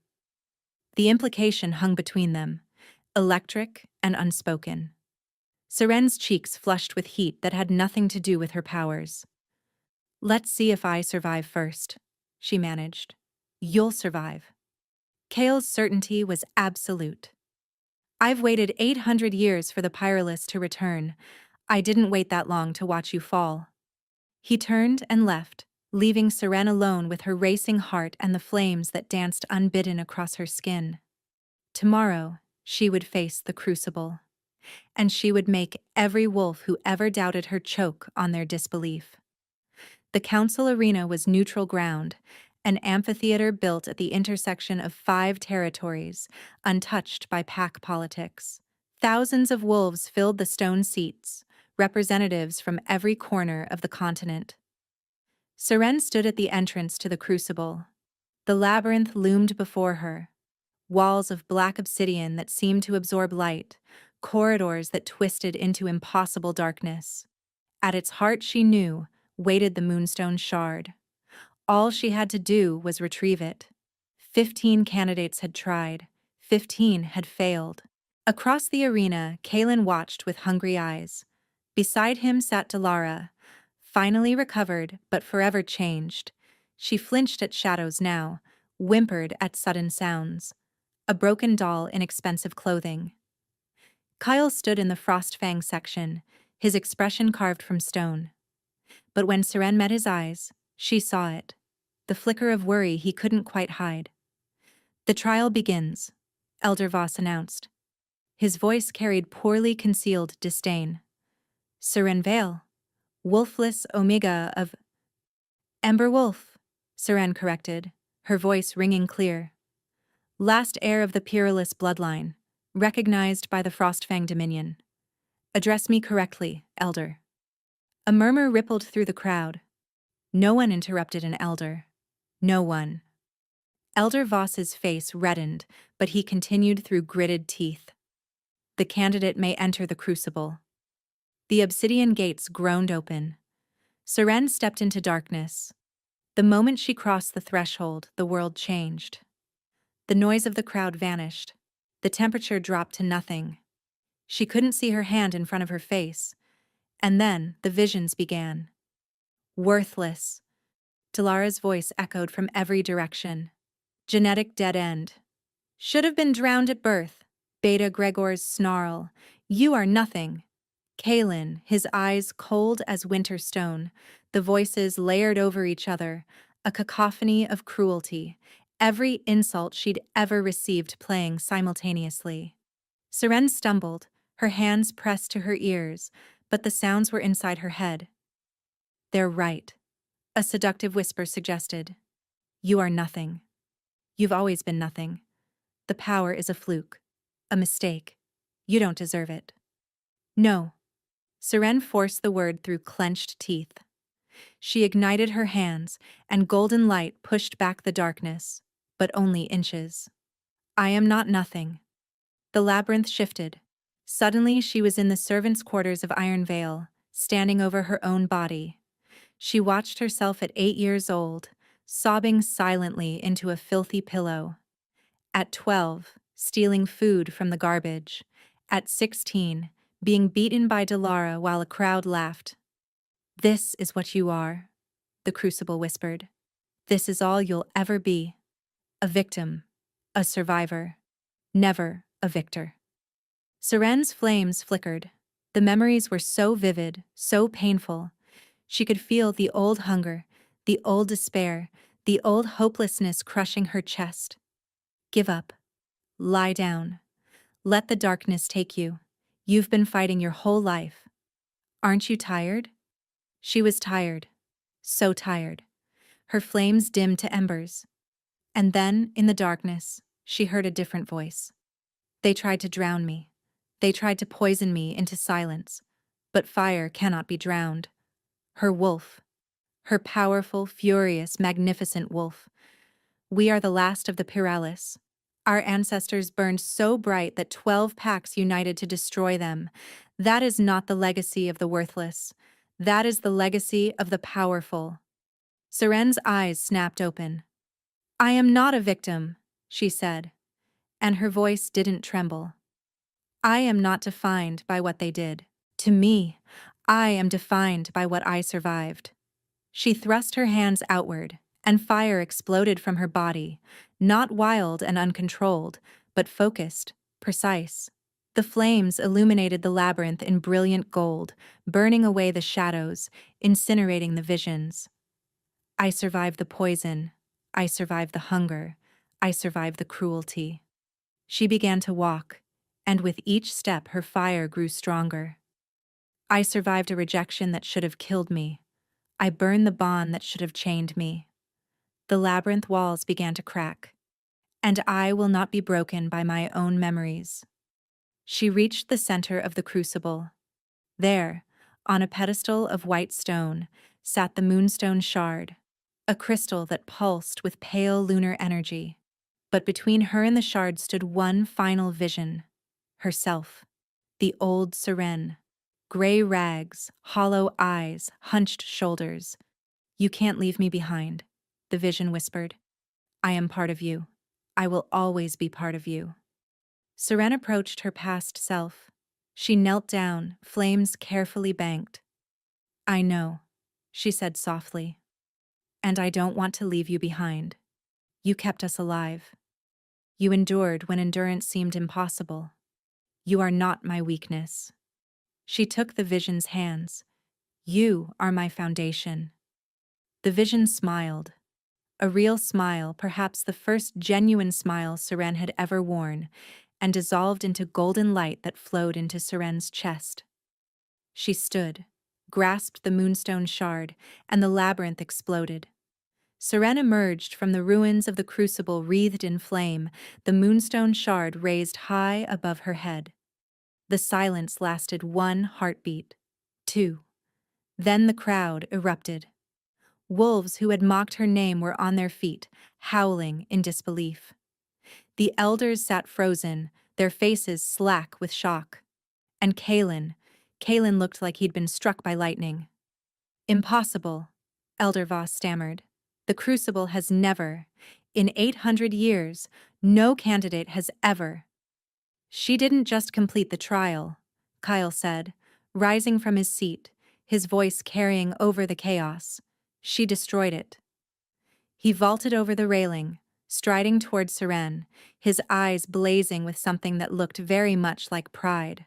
The implication hung between them, electric and unspoken. Seren's cheeks flushed with heat that had nothing to do with her powers. Let's see if I survive first, she managed. You'll survive. Kael's certainty was absolute. I've waited 800 years for the Pyrolus to return. I didn't wait that long to watch you fall. He turned and left, leaving Seren alone with her racing heart and the flames that danced unbidden across her skin. Tomorrow, she would face the crucible. And she would make every wolf who ever doubted her choke on their disbelief. The council arena was neutral ground, an amphitheater built at the intersection of 5 territories, untouched by pack politics. Thousands of wolves filled the stone seats, representatives from every corner of the continent. Seren stood at the entrance to the crucible. The labyrinth loomed before her. Walls of black obsidian that seemed to absorb light, corridors that twisted into impossible darkness. At its heart, she knew, waited the moonstone shard. All she had to do was retrieve it. 15 candidates had tried. 15 had failed. Across the arena, Kaelin watched with hungry eyes. Beside him sat Delara, finally recovered but forever changed. She flinched at shadows now, whimpered at sudden sounds. A broken doll in expensive clothing. Kyle stood in the Frostfang section, his expression carved from stone. But when Seren met his eyes, she saw it. The flicker of worry he couldn't quite hide. The trial begins, Elder Voss announced. His voice carried poorly concealed disdain. Seren Vale, wolfless Omega of Ember Wolf, Seren corrected, her voice ringing clear. Last heir of the Pyrolus bloodline, recognized by the Frostfang Dominion. Address me correctly, Elder. A murmur rippled through the crowd. No one interrupted an elder. No one. Elder Voss's face reddened, but he continued through gritted teeth. The candidate may enter the crucible. The obsidian gates groaned open. Seren stepped into darkness. The moment she crossed the threshold, the world changed. The noise of the crowd vanished. The temperature dropped to nothing. She couldn't see her hand in front of her face. And then the visions began. Worthless. Dalara's voice echoed from every direction. Genetic dead end. Should have been drowned at birth. Beta Gregor's snarl. You are nothing. Kalen, his eyes cold as winter stone, the voices layered over each other, a cacophony of cruelty, every insult she'd ever received playing simultaneously. Seren stumbled, her hands pressed to her ears, but the sounds were inside her head. They're right, a seductive whisper suggested. You are nothing. You've always been nothing. The power is a fluke, a mistake. You don't deserve it. No. Seren forced the word through clenched teeth. She ignited her hands, and golden light pushed back the darkness, but only inches. I am not nothing. The labyrinth shifted. Suddenly she was in the servants' quarters of Iron Vale, standing over her own body. She watched herself at 8 years old, sobbing silently into a filthy pillow. At 12, stealing food from the garbage. At 16, being beaten by Dalara while a crowd laughed. This is what you are, the Crucible whispered. This is all you'll ever be. A victim. A survivor. Never a victor. Seren's flames flickered. The memories were so vivid, so painful. She could feel the old hunger, the old despair, the old hopelessness crushing her chest. Give up. Lie down. Let the darkness take you. You've been fighting your whole life. Aren't you tired? She was tired. So tired. Her flames dimmed to embers. And then, in the darkness, she heard a different voice. They tried to drown me. They tried to poison me into silence. But fire cannot be drowned. Her wolf. Her powerful, furious, magnificent wolf. We are the last of the Pyralis. Our ancestors burned so bright that 12 packs united to destroy them. That is not the legacy of the worthless. That is the legacy of the powerful. Seren's eyes snapped open. I am not a victim, she said, and her voice didn't tremble. I am not defined by what they did. To me, I am defined by what I survived. She thrust her hands outward, and fire exploded from her body, not wild and uncontrolled, but focused, precise. The flames illuminated the labyrinth in brilliant gold, burning away the shadows, incinerating the visions. I survived the poison. I survived the hunger. I survived the cruelty. She began to walk, and with each step her fire grew stronger. I survived a rejection that should have killed me. I burned the bond that should have chained me. The labyrinth walls began to crack, and I will not be broken by my own memories. She reached the center of the crucible. There, on a pedestal of white stone, sat the moonstone shard, a crystal that pulsed with pale lunar energy. But between her and the shard stood one final vision. Herself. The old Seren. Gray rags, hollow eyes, hunched shoulders. You can't leave me behind, the vision whispered. I am part of you. I will always be part of you. Seren approached her past self. She knelt down, flames carefully banked. I know, she said softly. And I don't want to leave you behind. You kept us alive. You endured when endurance seemed impossible. You are not my weakness. She took the vision's hands. You are my foundation. The vision smiled. A real smile, perhaps the first genuine smile Seren had ever worn, and dissolved into golden light that flowed into Seren's chest. She stood, grasped the moonstone shard, and the labyrinth exploded. Seren emerged from the ruins of the crucible wreathed in flame, the moonstone shard raised high above her head. The silence lasted 1 heartbeat, 2. Then the crowd erupted. Wolves who had mocked her name were on their feet, howling in disbelief. The elders sat frozen, their faces slack with shock. And Kalen looked like he'd been struck by lightning. Impossible, Elder Voss stammered. The crucible has never, in 800 years, No candidate has ever. She didn't just complete the trial, Kyle said, rising from his seat, his voice carrying over the chaos. She destroyed it. He vaulted over the railing, striding toward Seren, his eyes blazing with something that looked very much like pride.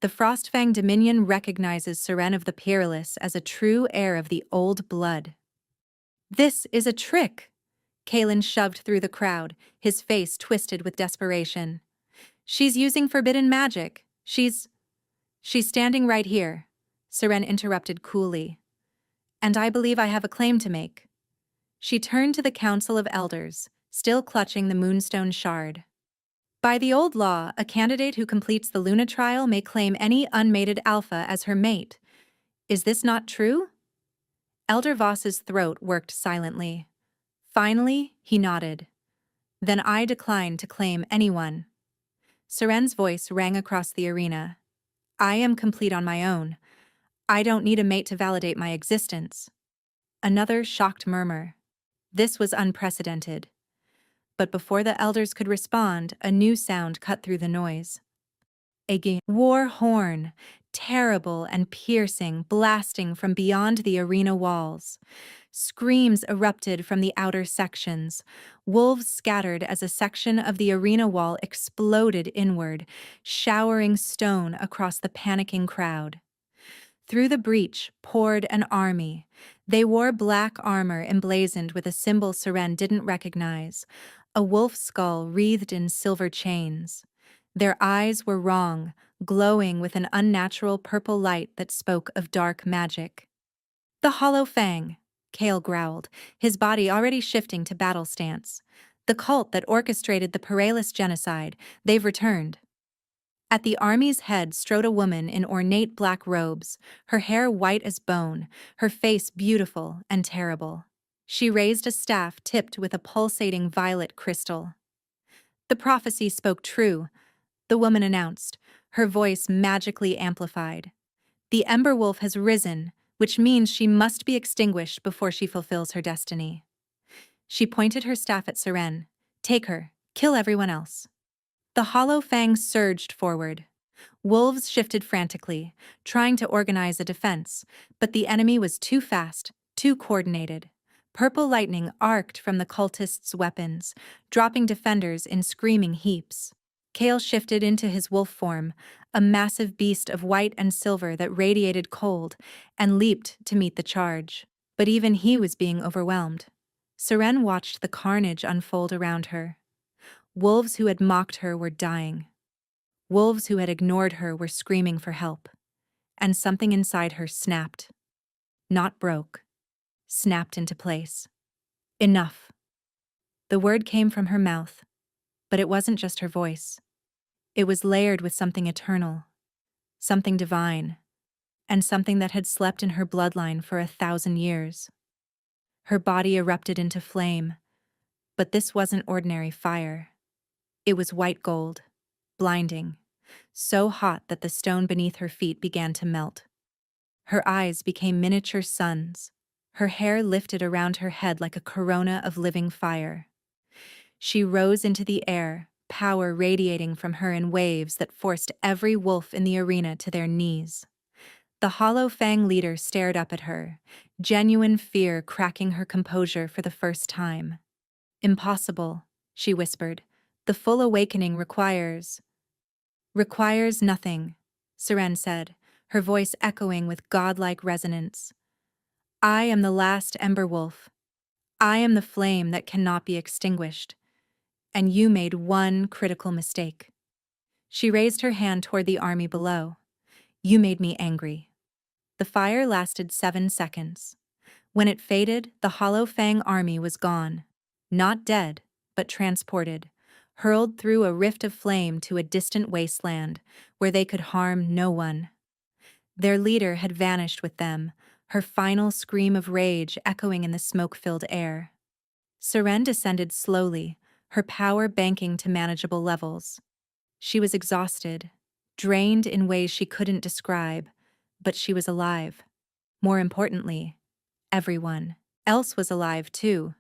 The Frostfang Dominion recognizes Seren of the Peerless as a true heir of the old blood. This is a trick! Kalen shoved through the crowd, his face twisted with desperation. She's using forbidden magic. She's standing right here, Seren interrupted coolly. And I believe I have a claim to make. She turned to the Council of Elders, still clutching the Moonstone shard. By the old law, a candidate who completes the Luna trial may claim any unmated alpha as her mate. Is this not true? Elder Voss's throat worked silently. Finally, he nodded. Then I decline to claim anyone. Seren's voice rang across the arena. I am complete on my own. I don't need a mate to validate my existence. Another shocked murmur. This was unprecedented. But before the elders could respond, a new sound cut through the noise. A war horn, terrible and piercing, blasting from beyond the arena walls. Screams erupted from the outer sections. Wolves scattered as a section of the arena wall exploded inward, showering stone across the panicking crowd. Through the breach poured an army. They wore black armor emblazoned with a symbol Seren didn't recognize, a wolf skull wreathed in silver chains. Their eyes were wrong, glowing with an unnatural purple light that spoke of dark magic. The Hollow Fang, Kale growled, his body already shifting to battle stance. The cult that orchestrated the Paralis genocide, they've returned. At the army's head strode a woman in ornate black robes, her hair white as bone, her face beautiful and terrible. She raised a staff tipped with a pulsating violet crystal. The prophecy spoke true, the woman announced, her voice magically amplified. The Ember Wolf has risen, which means she must be extinguished before she fulfills her destiny. She pointed her staff at Seren. Take her, kill everyone else. The Hollow Fang surged forward. Wolves shifted frantically, trying to organize a defense, but the enemy was too fast, too coordinated. Purple lightning arced from the cultists' weapons, dropping defenders in screaming heaps. Kale shifted into his wolf form, a massive beast of white and silver that radiated cold, and leaped to meet the charge. But even he was being overwhelmed. Seren watched the carnage unfold around her. Wolves who had mocked her were dying. Wolves who had ignored her were screaming for help. And something inside her snapped. Not broke. Snapped into place. Enough. The word came from her mouth, but it wasn't just her voice. It was layered with something eternal, something divine, and something that had slept in her bloodline for 1,000 years. Her body erupted into flame, but this wasn't ordinary fire. It was white gold, blinding, so hot that the stone beneath her feet began to melt. Her eyes became miniature suns. Her hair lifted around her head like a corona of living fire. She rose into the air, power radiating from her in waves that forced every wolf in the arena to their knees. The Hollow Fang leader stared up at her, genuine fear cracking her composure for the first time. Impossible, she whispered. The full awakening requires nothing, Seren said, her voice echoing with godlike resonance. I am the last Ember Wolf. I am the flame that cannot be extinguished. And you made one critical mistake. She raised her hand toward the army below. You made me angry. The fire lasted 7 seconds. When it faded, the Hollow Fang army was gone. Not dead, but transported, hurled through a rift of flame to a distant wasteland where they could harm no one. Their leader had vanished with them, her final scream of rage echoing in the smoke-filled air. Seren descended slowly, her power banking to manageable levels. She was exhausted, drained in ways she couldn't describe, but she was alive. More importantly, everyone else was alive too.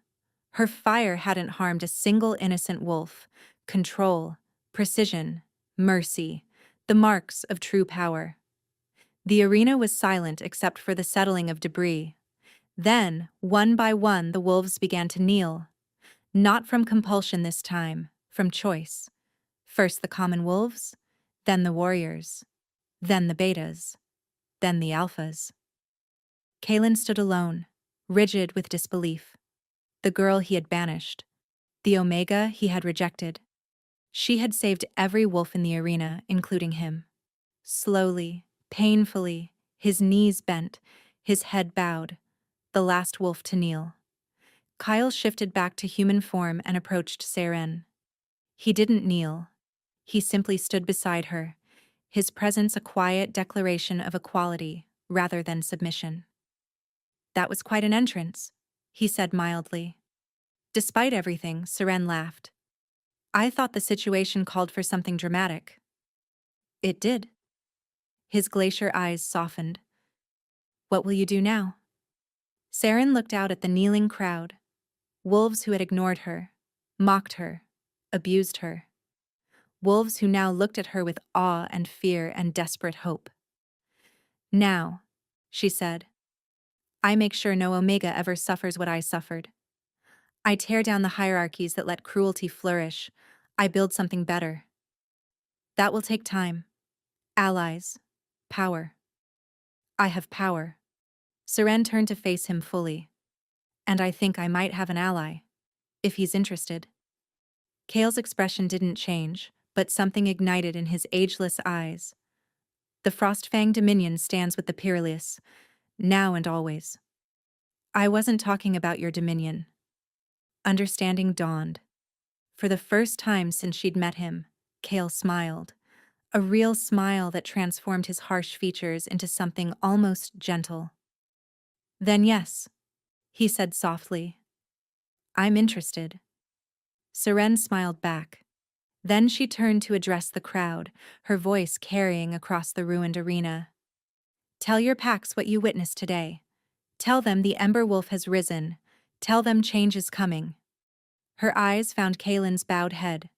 Her fire hadn't harmed a single innocent wolf. Control, precision, mercy, the marks of true power. The arena was silent except for the settling of debris. Then, one by one, the wolves began to kneel. Not from compulsion this time, from choice. First the common wolves, then the warriors, then the betas, then the alphas. Kalen stood alone, rigid with disbelief. The girl he had banished, the Omega he had rejected. She had saved every wolf in the arena, including him. Slowly, painfully, his knees bent, his head bowed, the last wolf to kneel. Kyle shifted back to human form and approached Seren. He didn't kneel. He simply stood beside her, his presence a quiet declaration of equality rather than submission. "That was quite an entrance," he said mildly. Despite everything, Seren laughed. "I thought the situation called for something dramatic." It did. His glacier eyes softened. "What will you do now?" Seren looked out at the kneeling crowd. Wolves who had ignored her, mocked her, abused her. Wolves who now looked at her with awe and fear and desperate hope. "Now," she said, "I make sure no Omega ever suffers what I suffered. I tear down the hierarchies that let cruelty flourish. I build something better. That will take time. Allies. Power. I have power." Seren turned to face him fully. "And I think I might have an ally, if he's interested." Kale's expression didn't change, but something ignited in his ageless eyes. "The Frostfang Dominion stands with the peerless, now and always." "I wasn't talking about your dominion." Understanding dawned. For the first time since she'd met him, Kale smiled. A real smile that transformed his harsh features into something almost gentle. "Then yes," he said softly. "I'm interested." Seren smiled back. Then she turned to address the crowd, her voice carrying across the ruined arena. "Tell your packs what you witnessed today. Tell them the Ember Wolf has risen. Tell them change is coming." Her eyes found Kalen's bowed head.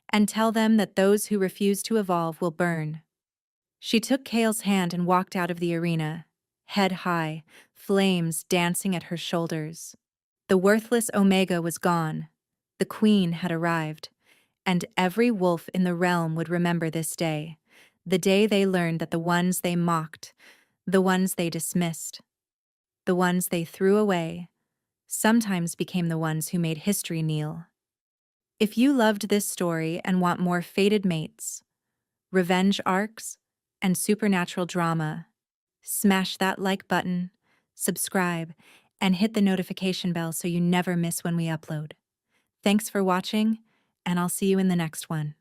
"And tell them that those who refuse to evolve will burn." She took Kale's hand and walked out of the arena, head high, flames dancing at her shoulders. The worthless Omega was gone. The Queen had arrived. And every wolf in the realm would remember this day, the day they learned that the ones they mocked, the ones they dismissed, the ones they threw away, sometimes became the ones who made history kneel. If you loved this story and want more fated mates, revenge arcs, and supernatural drama, smash that like button, subscribe, and hit the notification bell so you never miss when we upload. Thanks for watching, and I'll see you in the next one.